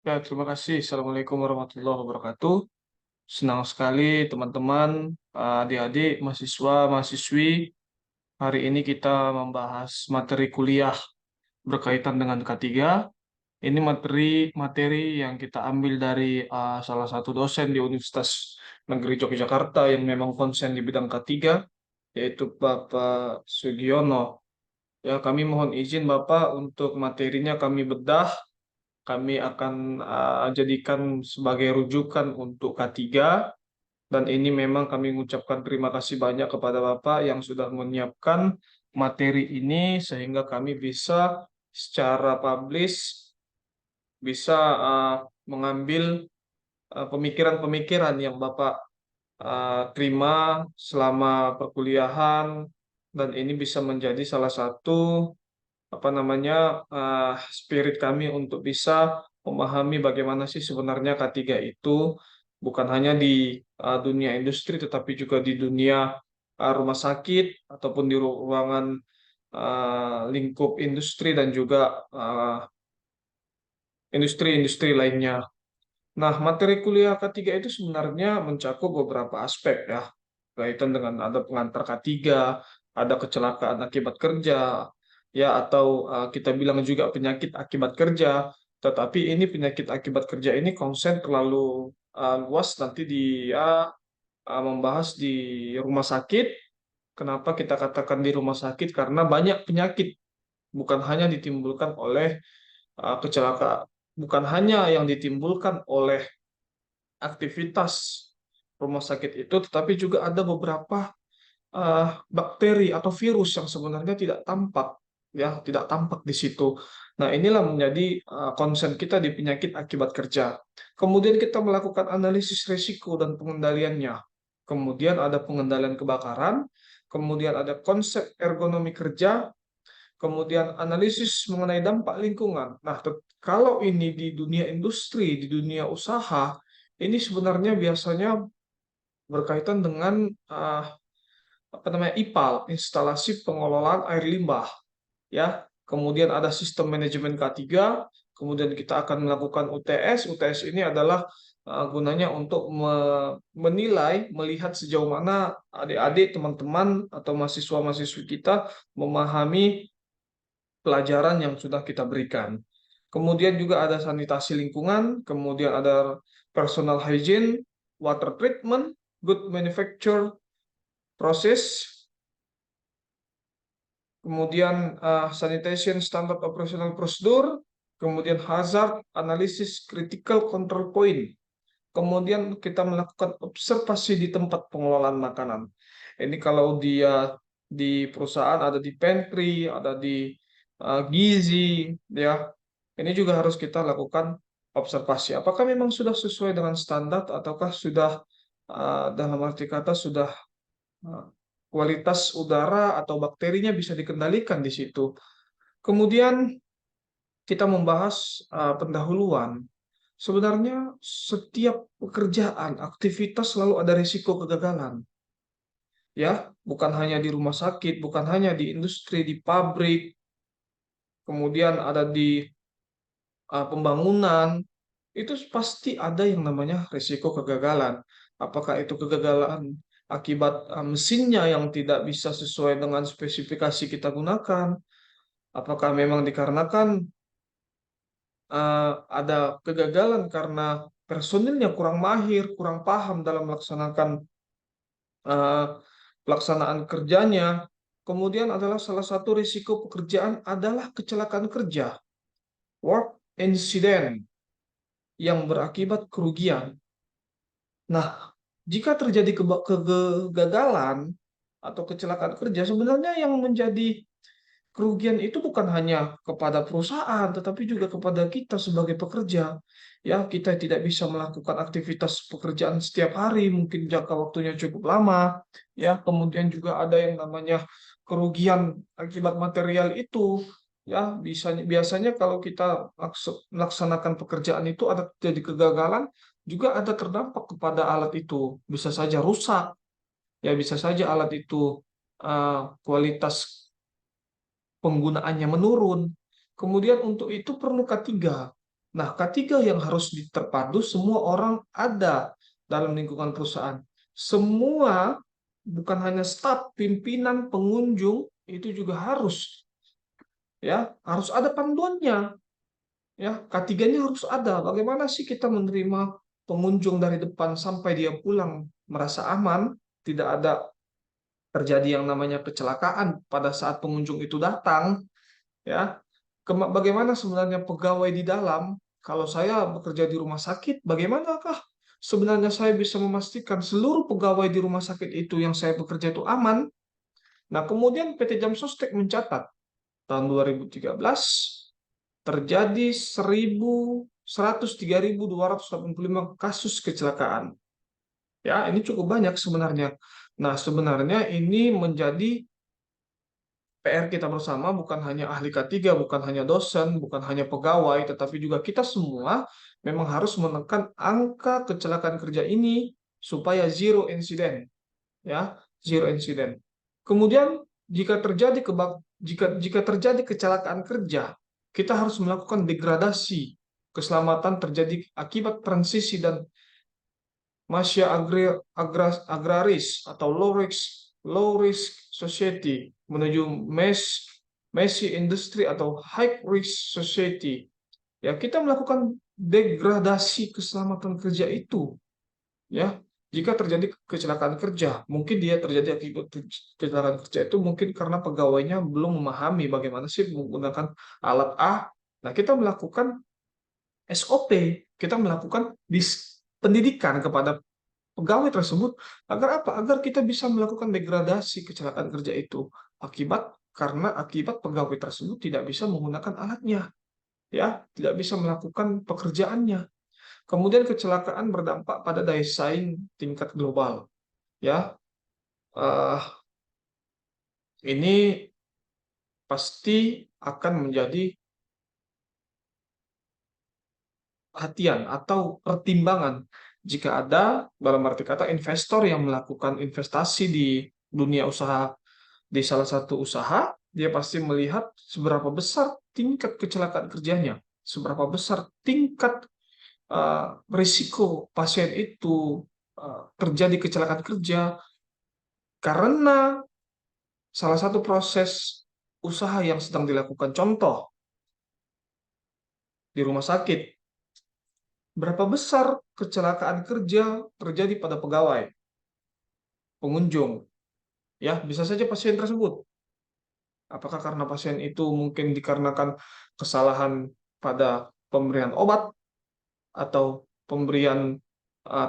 Ya, terima kasih. Assalamualaikum warahmatullahi wabarakatuh. Senang sekali teman-teman, adik-adik, mahasiswa, mahasiswi. Hari ini kita membahas materi kuliah berkaitan dengan K3. Ini materi yang kita ambil dari salah satu dosen di Universitas Negeri Yogyakarta yang memang konsen di bidang K3, yaitu Bapak Sugiono. Ya, kami mohon izin Bapak untuk materinya kami bedah. Kami akan jadikan sebagai rujukan untuk K3, dan ini memang kami mengucapkan terima kasih banyak kepada Bapak yang sudah menyiapkan materi ini sehingga kami bisa secara publish bisa mengambil pemikiran-pemikiran yang Bapak terima selama perkuliahan, dan ini bisa menjadi salah satu spirit kami untuk bisa memahami bagaimana sih sebenarnya K3 itu bukan hanya di dunia industri tetapi juga di dunia rumah sakit ataupun di ruangan lingkup industri dan juga industri-industri lainnya. Nah, materi kuliah K3 itu sebenarnya mencakup beberapa aspek ya, kaitan dengan ada pengantar K3, ada kecelakaan akibat kerja, ya atau kita bilang juga penyakit akibat kerja. Tetapi ini penyakit akibat kerja ini konsen terlalu luas, nanti dia membahas di rumah sakit. Kenapa kita katakan di rumah sakit? Karena banyak penyakit bukan hanya ditimbulkan oleh kecelakaan, bukan hanya yang ditimbulkan oleh aktivitas rumah sakit itu, tetapi juga ada beberapa bakteri atau virus yang sebenarnya tidak tampak, ya, tidak tampak di situ. Nah, inilah menjadi konsen kita di penyakit akibat kerja. Kemudian kita melakukan analisis risiko dan pengendaliannya. Kemudian ada pengendalian kebakaran, kemudian ada konsep ergonomi kerja, kemudian analisis mengenai dampak lingkungan. Nah, kalau ini di dunia industri, di dunia usaha, ini sebenarnya biasanya berkaitan dengan IPAL, instalasi pengelolaan air limbah, ya. Kemudian ada sistem manajemen K3, kemudian kita akan melakukan UTS. UTS ini adalah gunanya untuk menilai, melihat sejauh mana adik-adik, teman-teman atau mahasiswa-mahasiswi kita memahami pelajaran yang sudah kita berikan. Kemudian juga ada sanitasi lingkungan, kemudian ada personal hygiene, water treatment, good manufacture process, kemudian sanitation standard operational procedure, kemudian hazard analysis critical control point. Kemudian kita melakukan observasi di tempat pengelolaan makanan. Ini kalau dia di perusahaan ada di pantry, ada di gizi, ya. Ini juga harus kita lakukan observasi. Apakah memang sudah sesuai dengan standar ataukah sudah dalam arti kata sudah uh, kualitas udara atau bakterinya bisa dikendalikan di situ. Kemudian kita membahas pendahuluan. Sebenarnya setiap pekerjaan, aktivitas selalu ada risiko kegagalan. Ya, bukan hanya di rumah sakit, bukan hanya di industri, di pabrik, kemudian ada di pembangunan, itu pasti ada yang namanya risiko kegagalan. Apakah itu kegagalan akibat mesinnya yang tidak bisa sesuai dengan spesifikasi kita gunakan? Apakah memang dikarenakan ada kegagalan karena personilnya kurang mahir, kurang paham dalam melaksanakan eh, pelaksanaan kerjanya. Kemudian adalah salah satu risiko pekerjaan adalah kecelakaan kerja, work incident yang berakibat kerugian. Nah, jika terjadi kegagalan atau kecelakaan kerja, sebenarnya yang menjadi kerugian itu bukan hanya kepada perusahaan, tetapi juga kepada kita sebagai pekerja. Ya, kita tidak bisa melakukan aktivitas pekerjaan setiap hari, mungkin jangka waktunya cukup lama. Ya, kemudian juga ada yang namanya kerugian akibat material itu. Ya, biasanya kalau kita melaksanakan pekerjaan itu ada terjadi kegagalan, juga ada terdampak kepada alat itu. Bisa saja rusak, ya bisa saja alat itu kualitas penggunaannya menurun. Kemudian untuk itu perlu K3. Nah, K3 yang harus terpadu, semua orang ada dalam lingkungan perusahaan. Semua, bukan hanya staf, pimpinan, pengunjung, itu juga harus ada panduannya. K3-nya harus ada. Bagaimana sih kita menerima pengunjung dari depan sampai dia pulang merasa aman, tidak ada terjadi yang namanya kecelakaan pada saat pengunjung itu datang, ya. Bagaimana sebenarnya pegawai di dalam? Kalau saya bekerja di rumah sakit, bagaimanakah sebenarnya saya bisa memastikan seluruh pegawai di rumah sakit itu yang saya bekerja itu aman? Nah, kemudian PT Jam Sostek mencatat tahun 2013 terjadi 103.285 kasus kecelakaan. Ya, ini cukup banyak sebenarnya. Nah, sebenarnya ini menjadi PR kita bersama, bukan hanya ahli K3, bukan hanya dosen, bukan hanya pegawai, tetapi juga kita semua memang harus menekan angka kecelakaan kerja ini supaya zero incident, ya, zero incident. Kemudian jika terjadi kecelakaan kerja, kita harus melakukan degradasi keselamatan terjadi akibat transisi dan Masya agraris atau low risk society menuju messy industry atau high risk society. Ya, kita melakukan degradasi keselamatan kerja itu. Ya, jika terjadi kecelakaan kerja, mungkin dia terjadi akibat kecelakaan kerja itu mungkin karena pegawainya belum memahami bagaimana sih menggunakan alat A. Nah, kita melakukan SOP, kita melakukan pendidikan kepada pegawai tersebut agar apa? Agar kita bisa melakukan degradasi kecelakaan kerja itu akibat pegawai tersebut tidak bisa menggunakan alatnya, ya, tidak bisa melakukan pekerjaannya. Kemudian kecelakaan berdampak pada daya saing tingkat global, ya. Eh, ini pasti akan menjadi perhatian atau pertimbangan jika ada dalam arti kata investor yang melakukan investasi di dunia usaha, di salah satu usaha, dia pasti melihat seberapa besar tingkat kecelakaan kerjanya, seberapa besar tingkat risiko pasien itu terjadi kecelakaan kerja karena salah satu proses usaha yang sedang dilakukan. Contoh, di rumah sakit, berapa besar kecelakaan kerja terjadi pada pegawai, pengunjung, ya, bisa saja pasien tersebut. Apakah karena pasien itu mungkin dikarenakan kesalahan pada pemberian obat atau pemberian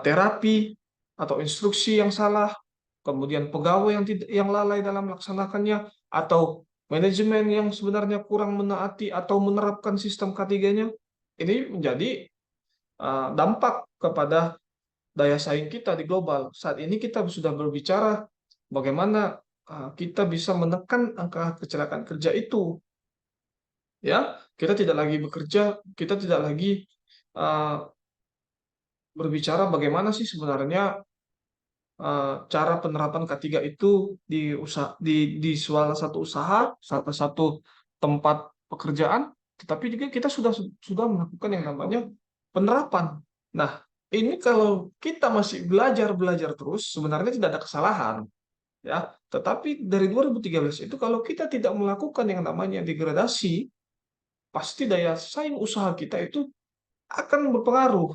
terapi atau instruksi yang salah, kemudian pegawai yang lalai dalam melaksanakannya, atau manajemen yang sebenarnya kurang menaati atau menerapkan sistem K3-nya. Ini menjadi dampak kepada daya saing kita di global. Saat ini kita sudah berbicara bagaimana kita bisa menekan angka kecelakaan kerja itu. Ya, kita tidak lagi bekerja, kita tidak lagi uh, berbicara bagaimana sih sebenarnya cara penerapan K3 itu di salah satu usaha, salah satu tempat pekerjaan, tetapi juga kita sudah melakukan yang namanya penerapan. Nah, ini kalau kita masih belajar terus, sebenarnya tidak ada kesalahan, ya. Tetapi dari 2013 itu kalau kita tidak melakukan yang namanya degradasi, pasti daya saing usaha kita itu akan berpengaruh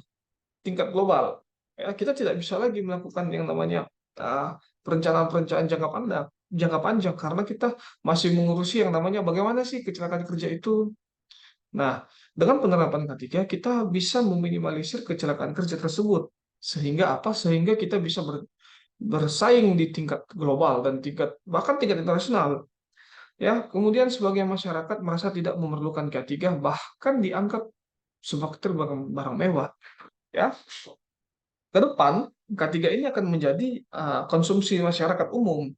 tingkat global. Ya, kita tidak bisa lagi melakukan yang namanya perencanaan-perencanaan jangka panjang karena kita masih mengurusi yang namanya bagaimana sih kecelakaan kerja itu. Nah, dengan penerapan K3 kita bisa meminimalisir kecelakaan kerja tersebut. Sehingga apa? Sehingga kita bisa bersaing di tingkat global dan bahkan tingkat internasional. Ya, kemudian sebagian masyarakat merasa tidak memerlukan K3 bahkan dianggap sebagai barang mewah. Ya, ke depan K3 ini akan menjadi konsumsi masyarakat umum.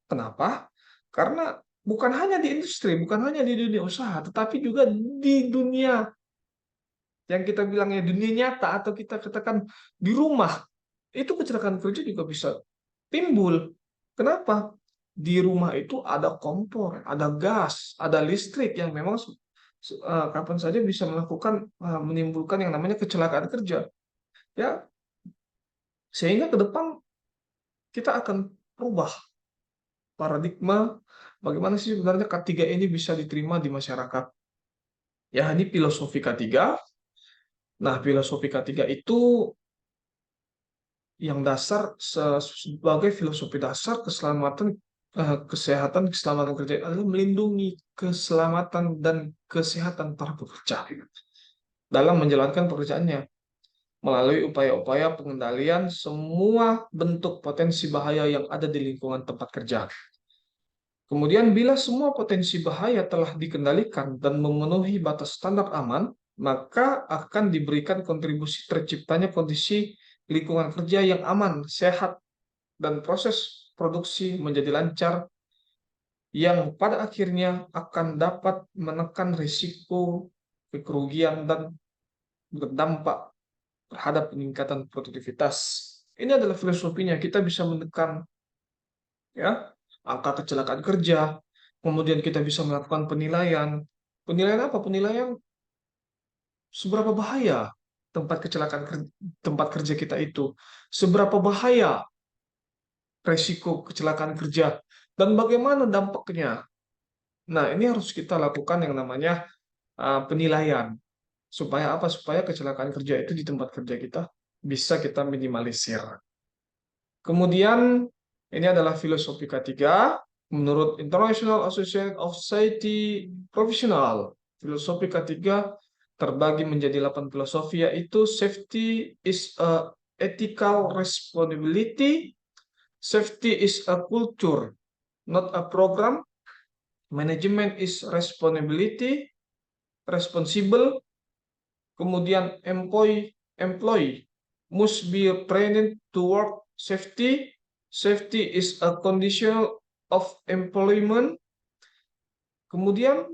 Kenapa? Karena bukan hanya di industri, bukan hanya di dunia usaha, tetapi juga di dunia yang kita bilangnya dunia nyata atau kita katakan di rumah, itu kecelakaan kerja juga bisa timbul. Kenapa? Di rumah itu ada kompor, ada gas, ada listrik yang memang kapan saja bisa menimbulkan yang namanya kecelakaan kerja, ya. Sehingga ke depan kita akan rubah paradigma bagaimana sih sebenarnya K3 ini bisa diterima di masyarakat. Ya, ini filosofi K3. Nah, filosofi K3 itu yang dasar sebagai filosofi dasar kesehatan, keselamatan kerja adalah melindungi keselamatan dan kesehatan para pekerja dalam menjalankan pekerjaannya melalui upaya-upaya pengendalian semua bentuk potensi bahaya yang ada di lingkungan tempat kerja. Kemudian, bila semua potensi bahaya telah dikendalikan dan memenuhi batas standar aman, maka akan diberikan kontribusi terciptanya kondisi lingkungan kerja yang aman, sehat, dan proses produksi menjadi lancar, yang pada akhirnya akan dapat menekan risiko kerugian dan berdampak terhadap peningkatan produktivitas. Ini adalah filosofinya. Kita bisa menekan, ya, angka kecelakaan kerja, kemudian kita bisa melakukan penilaian. Penilaian apa? Penilaian seberapa bahaya tempat kerja kita itu, seberapa bahaya resiko kecelakaan kerja, dan bagaimana dampaknya. Nah, ini harus kita lakukan yang namanya penilaian. Supaya apa? Supaya kecelakaan kerja itu di tempat kerja kita bisa kita minimalisir. Kemudian, ini adalah filosofi ketiga. Menurut International Association of Society Professional, filosofi ketiga terbagi menjadi 8 filosofi, yaitu safety is a ethical responsibility, safety is a culture, not a program, management is responsible, kemudian employee must be trained to work safety. Safety is a condition of employment. Kemudian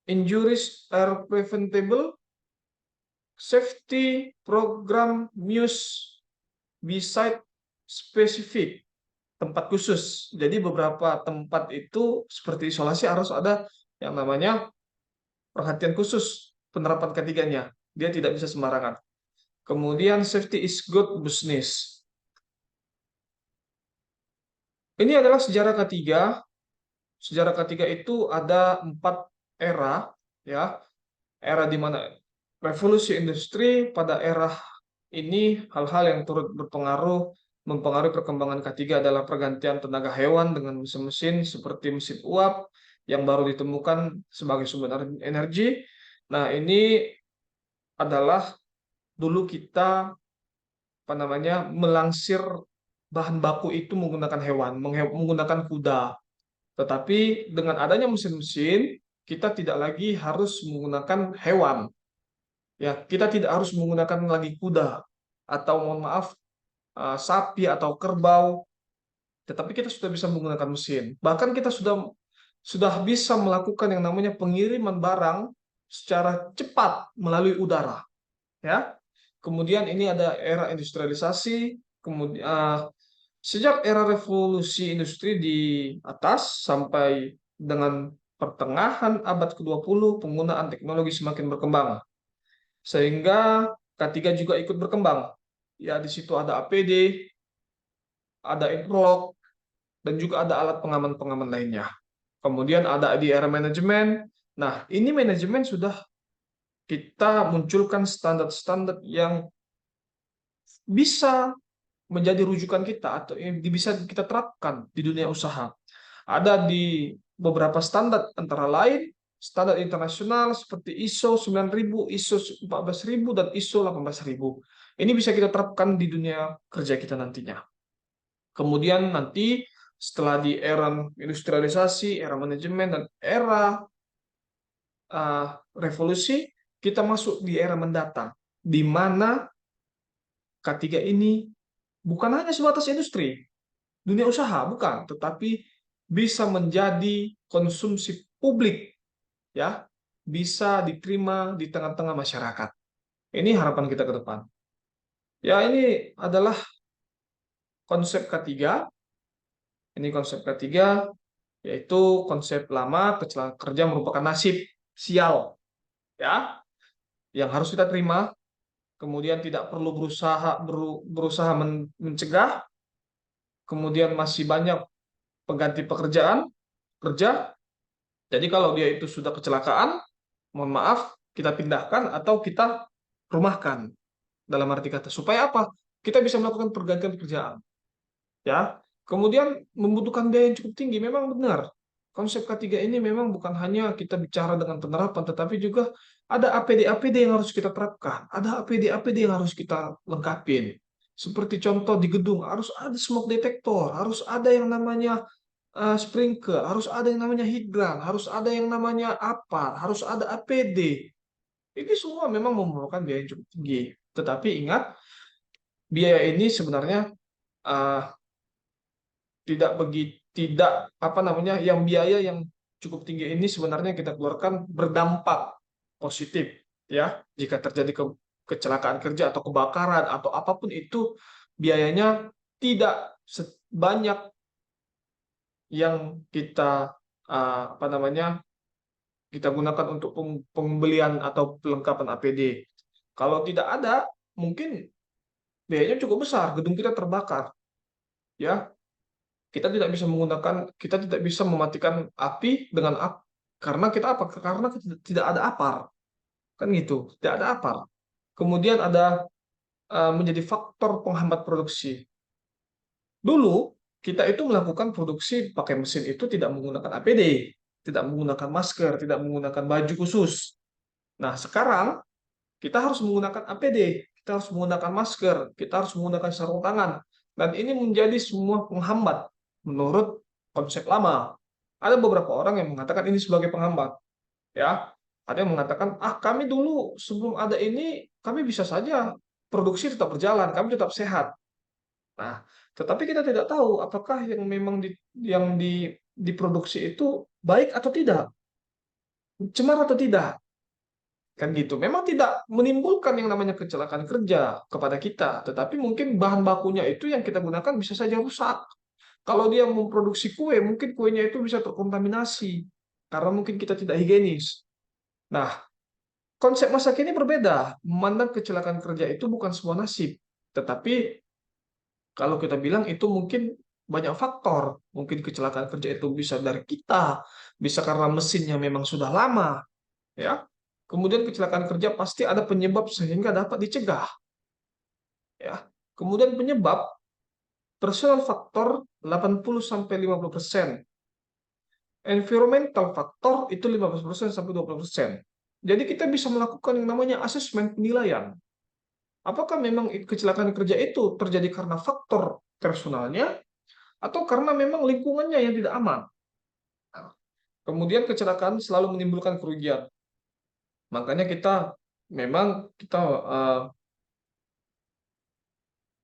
injuries are preventable. Safety program must be site specific, tempat khusus. Jadi beberapa tempat itu seperti isolasi harus ada yang namanya perhatian khusus penerapan ketiganya. Dia tidak bisa sembarangan. Kemudian safety is good business. Ini adalah sejarah ketiga. Sejarah ketiga itu ada 4 era, ya. Era di mana revolusi industri. Pada era ini hal-hal yang turut mempengaruhi perkembangan ketiga adalah pergantian tenaga hewan dengan mesin-mesin seperti mesin uap yang baru ditemukan sebagai sumber energi. Nah, ini adalah dulu kita melangsir bahan baku itu menggunakan hewan, menggunakan kuda. Tetapi dengan adanya mesin-mesin, kita tidak lagi harus menggunakan hewan. Ya, kita tidak harus menggunakan lagi kuda atau mohon maaf sapi atau kerbau, tetapi kita sudah bisa menggunakan mesin. Bahkan kita sudah bisa melakukan yang namanya pengiriman barang secara cepat melalui udara. Ya, kemudian ini ada era industrialisasi. Kemudian sejak era revolusi industri di atas sampai dengan pertengahan abad ke-20, penggunaan teknologi semakin berkembang. Sehingga K3 juga ikut berkembang. Ya, di situ ada APD, ada interlock, dan juga ada alat pengaman-pengaman lainnya. Kemudian ada di era manajemen. Nah, ini manajemen sudah kita munculkan standar-standar yang bisa menjadi rujukan kita atau yang bisa kita terapkan di dunia usaha. Ada di beberapa standar, antara lain standar internasional seperti ISO 9000, ISO 14000, dan ISO 18000. Ini bisa kita terapkan di dunia kerja kita nantinya. Kemudian nanti setelah di era industrialisasi, era manajemen, dan era revolusi, kita masuk di era mendatang, di mana K3 ini bukan hanya sebatas industri, dunia usaha, bukan, tetapi bisa menjadi konsumsi publik, ya, bisa diterima di tengah-tengah masyarakat. Ini harapan kita ke depan. Ya, ini adalah konsep K3. Ini konsep K3. yaitu konsep lama kecelakaan kerja merupakan nasib sial, ya, yang harus kita terima. Kemudian tidak perlu berusaha mencegah. Kemudian masih banyak pengganti pekerjaan kerja. Jadi kalau dia itu sudah kecelakaan, mohon maaf, kita pindahkan atau kita rumahkan, dalam arti kata. Supaya apa? Kita bisa melakukan pergantian pekerjaan. Ya. Kemudian membutuhkan biaya yang cukup tinggi, memang benar. Konsep K3 ini memang bukan hanya kita bicara dengan penerapan, tetapi juga ada APD-APD yang harus kita terapkan, ada APD-APD yang harus kita lengkapin. Seperti contoh di gedung, harus ada smoke detector, harus ada yang namanya sprinkler, harus ada yang namanya hidran, harus ada yang namanya apa, harus ada APD. Ini semua memang memerlukan biaya yang cukup tinggi. Tetapi ingat, biaya ini sebenarnya uh, tidak apa namanya, yang biaya yang cukup tinggi ini sebenarnya kita keluarkan berdampak positif, ya, jika terjadi kecelakaan kerja atau kebakaran atau apapun itu, biayanya tidak sebanyak yang kita apa namanya, kita gunakan untuk pembelian atau pelengkapan APD. Kalau tidak ada, mungkin biayanya cukup besar, gedung kita terbakar, ya. Kita tidak bisa mematikan api dengan karena kita apa? Karena kita tidak ada apar, kan gitu, tidak ada apar. Kemudian ada menjadi faktor penghambat produksi. Dulu kita itu melakukan produksi pakai mesin itu tidak menggunakan APD, tidak menggunakan masker, tidak menggunakan baju khusus. Nah, sekarang kita harus menggunakan APD, kita harus menggunakan masker, kita harus menggunakan sarung tangan, dan ini menjadi semua penghambat menurut konsep lama. Ada beberapa orang yang mengatakan ini sebagai penghambat, ya. Ada yang mengatakan, kami dulu sebelum ada ini, kami bisa saja produksi tetap berjalan, kami tetap sehat. Nah, tetapi kita tidak tahu apakah yang memang diproduksi itu baik atau tidak, cemar atau tidak. Kan gitu. Memang tidak menimbulkan yang namanya kecelakaan kerja kepada kita, tetapi mungkin bahan bakunya itu yang kita gunakan bisa saja rusak. Kalau dia memproduksi kue, mungkin kuenya itu bisa terkontaminasi karena mungkin kita tidak higienis. Nah, konsep masa kini berbeda. Memandang kecelakaan kerja itu bukan sebuah nasib, tetapi kalau kita bilang itu mungkin banyak faktor. Mungkin kecelakaan kerja itu bisa dari kita, bisa karena mesinnya memang sudah lama, ya. Kemudian kecelakaan kerja pasti ada penyebab sehingga dapat dicegah, ya. Kemudian penyebab personal faktor 80 sampai 50%, environmental faktor itu 15% sampai 20%. Jadi kita bisa melakukan yang namanya asesmen penilaian. Apakah memang kecelakaan kerja itu terjadi karena faktor personalnya atau karena memang lingkungannya yang tidak aman. Nah, kemudian kecelakaan selalu menimbulkan kerugian. Makanya kita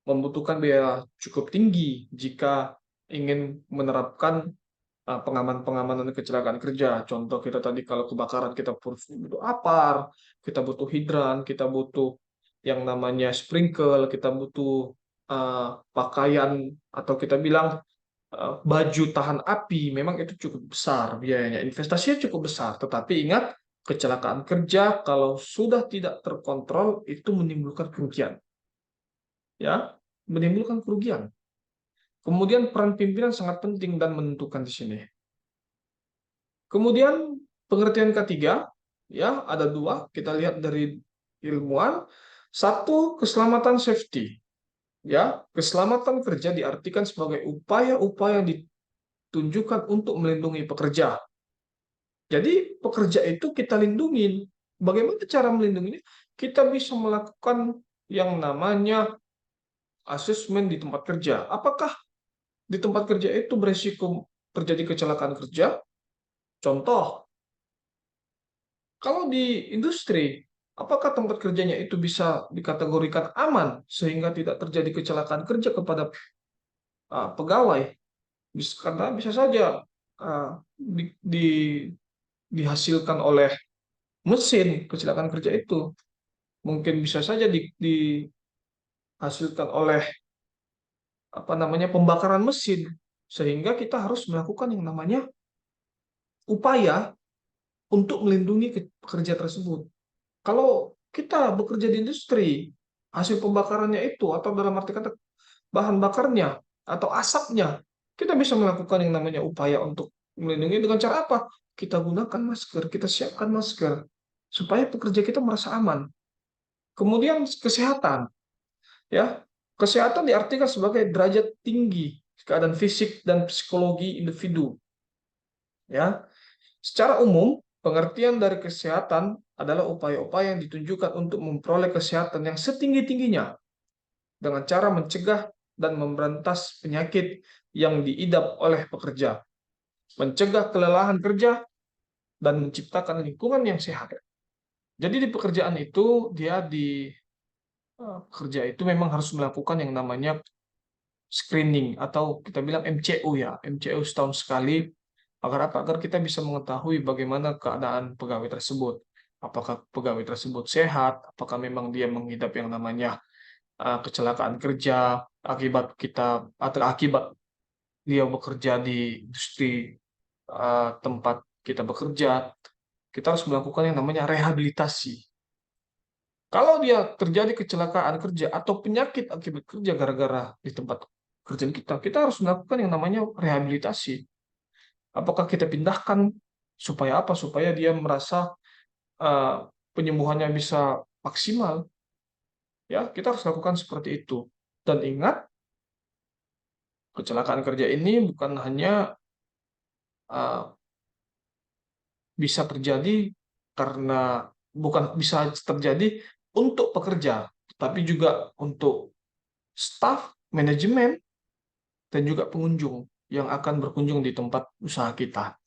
membutuhkan biaya cukup tinggi jika ingin menerapkan pengamanan-pengamanan kecelakaan kerja. Contoh kita tadi kalau kebakaran kita butuh apar, kita butuh hidran, kita butuh yang namanya sprinkle, kita butuh pakaian atau kita bilang baju tahan api. Memang itu cukup besar biayanya, investasinya cukup besar. Tetapi ingat, kecelakaan kerja kalau sudah tidak terkontrol itu menimbulkan kerugian, ya, menimbulkan kerugian. Kemudian peran pimpinan sangat penting dan menentukan di sini. Kemudian pengertian ketiga, ya, ada dua. Kita lihat dari ilmuwan. Satu, keselamatan safety. Ya, keselamatan kerja diartikan sebagai upaya-upaya yang ditunjukkan untuk melindungi pekerja. Jadi pekerja itu kita lindungi. Bagaimana cara melindunginya? Kita bisa melakukan yang namanya asesmen di tempat kerja. Apakah di tempat kerja itu beresiko terjadi kecelakaan kerja? Contoh, kalau di industri, apakah tempat kerjanya itu bisa dikategorikan aman sehingga tidak terjadi kecelakaan kerja kepada pegawai? Karena bisa saja dihasilkan oleh mesin kecelakaan kerja itu. Mungkin bisa saja dihasilkan oleh apa namanya pembakaran mesin, sehingga kita harus melakukan yang namanya upaya untuk melindungi pekerja tersebut. Kalau kita bekerja di industri, hasil pembakarannya itu, atau dalam arti kata bahan bakarnya, atau asapnya, kita bisa melakukan yang namanya upaya untuk melindungi dengan cara apa? Kita gunakan masker, kita siapkan masker, supaya pekerja kita merasa aman. Kemudian kesehatan, ya. Kesehatan diartikan sebagai derajat tinggi keadaan fisik dan psikologi individu, ya. Secara umum, pengertian dari kesehatan adalah upaya-upaya yang ditunjukkan untuk memperoleh kesehatan yang setinggi-tingginya dengan cara mencegah dan memberantas penyakit yang diidap oleh pekerja, mencegah kelelahan kerja, dan menciptakan lingkungan yang sehat. Jadi di pekerjaan itu, kerja itu memang harus melakukan yang namanya screening atau kita bilang MCU ya, MCU setahun sekali. Agar apa? Agar kita bisa mengetahui bagaimana keadaan pegawai tersebut. Apakah pegawai tersebut sehat? Apakah memang dia mengidap yang namanya kecelakaan kerja akibat akibat dia bekerja di industri tempat kita bekerja. Kita harus melakukan yang namanya rehabilitasi. Kalau dia terjadi kecelakaan kerja atau penyakit akibat kerja gara-gara di tempat kerjaan kita, kita harus melakukan yang namanya rehabilitasi. Apakah kita pindahkan supaya apa? Supaya dia merasa eh, penyembuhannya bisa maksimal. Ya, kita harus lakukan seperti itu. Dan ingat, kecelakaan kerja ini bukan hanya eh, bisa terjadi karena bukan bisa terjadi untuk pekerja, tapi juga untuk staf, manajemen, dan juga pengunjung yang akan berkunjung di tempat usaha kita.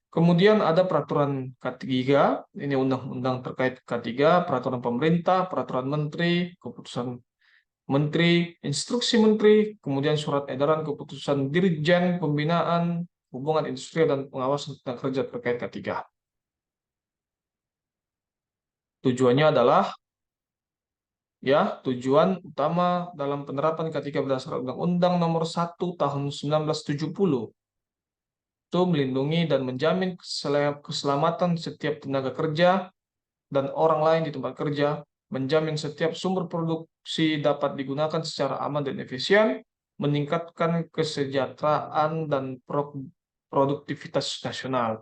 Kemudian ada peraturan K3, ini undang-undang terkait K3, peraturan pemerintah, peraturan menteri, keputusan menteri, instruksi menteri, kemudian surat edaran keputusan Dirjen Pembinaan Hubungan Industri dan Pengawasan Tentang Kerja terkait K3. Tujuannya adalah tujuan utama dalam penerapan K3 berdasarkan Undang-Undang Nomor 1 Tahun 1970 itu melindungi dan menjamin keselamatan setiap tenaga kerja dan orang lain di tempat kerja, menjamin setiap sumber produksi dapat digunakan secara aman dan efisien, meningkatkan kesejahteraan dan produktivitas nasional.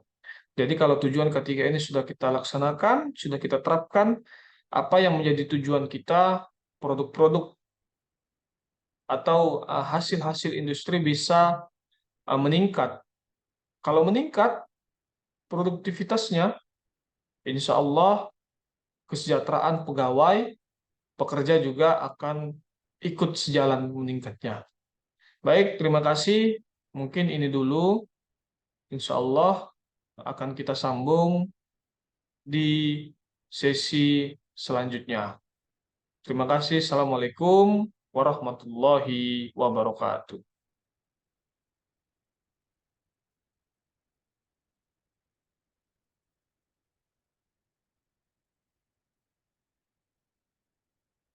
Jadi kalau tujuan ketiga ini sudah kita laksanakan, sudah kita terapkan, apa yang menjadi tujuan kita, produk-produk atau hasil-hasil industri bisa meningkat. Kalau meningkat produktivitasnya, insya Allah kesejahteraan pegawai, pekerja juga akan ikut sejalan meningkatnya. Baik, terima kasih. Mungkin ini dulu. Insya Allah akan kita sambung di sesi selanjutnya. Terima kasih. Assalamualaikum warahmatullahi wabarakatuh.